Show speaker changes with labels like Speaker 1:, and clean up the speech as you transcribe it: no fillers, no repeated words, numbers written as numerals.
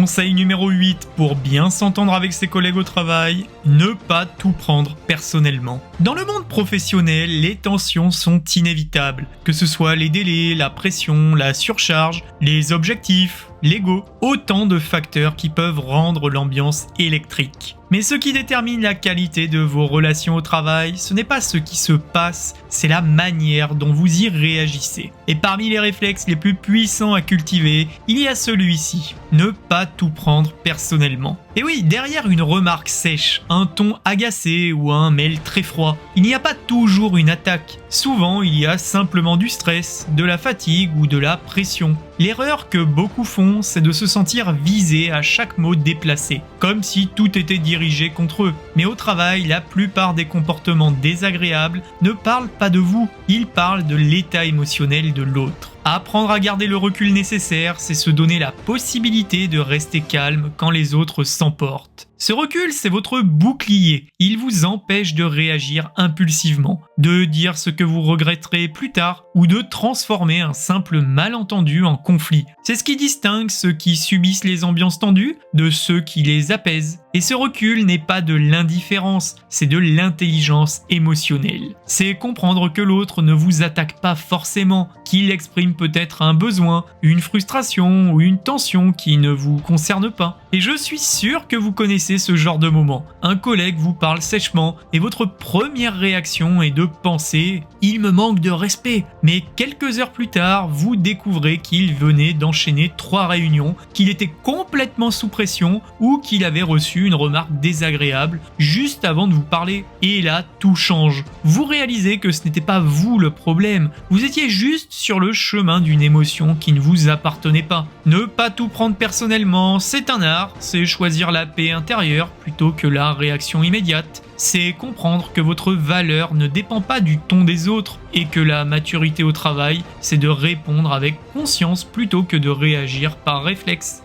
Speaker 1: Conseil numéro 8 pour bien s'entendre avec ses collègues au travail, ne pas tout prendre personnellement. Dans le monde professionnel, les tensions sont inévitables, que ce soit les délais, la pression, la surcharge, les objectifs, l'ego, autant de facteurs qui peuvent rendre l'ambiance électrique. Mais ce qui détermine la qualité de vos relations au travail, ce n'est pas ce qui se passe, c'est la manière dont vous y réagissez. Et parmi les réflexes les plus puissants à cultiver, il y a celui-ci, ne pas tout prendre personnellement. Et oui, derrière une remarque sèche, un ton agacé ou un mail très froid, il n'y a pas toujours une attaque. Souvent, il y a simplement du stress, de la fatigue ou de la pression. L'erreur que beaucoup font, c'est de se sentir visé à chaque mot déplacé, comme si tout était dirigé contre eux. Mais au travail, la plupart des comportements désagréables ne parlent pas de vous, ils parlent de l'état émotionnel de l'autre. Apprendre à garder le recul nécessaire, c'est se donner la possibilité de rester calme quand les autres s'emportent. Ce recul, c'est votre bouclier. Il vous empêche de réagir impulsivement, de dire ce que vous regretterez plus tard ou de transformer un simple malentendu en conflit. C'est ce qui distingue ceux qui subissent les ambiances tendues de ceux qui les apaisent. Et ce recul n'est pas de l'indifférence, c'est de l'intelligence émotionnelle. C'est comprendre que l'autre ne vous attaque pas forcément, qu'il exprime peut-être un besoin, une frustration ou une tension qui ne vous concerne pas. Et je suis sûr que vous connaissez ce genre de moment. Un collègue vous parle sèchement et votre première réaction est de penser « il me manque de respect ». Mais quelques heures plus tard, vous découvrez qu'il venait d'enchaîner 3 réunions, qu'il était complètement sous pression ou qu'il avait reçu une remarque désagréable juste avant de vous parler. Et là, tout change. Vous réalisez que ce n'était pas vous le problème. Vous étiez juste sur le chemin d'une émotion qui ne vous appartenait pas. Ne pas tout prendre personnellement, c'est un art, c'est choisir la paix intérieure plutôt que la réaction immédiate. C'est comprendre que votre valeur ne dépend pas du ton des autres et que la maturité au travail, c'est de répondre avec conscience plutôt que de réagir par réflexe.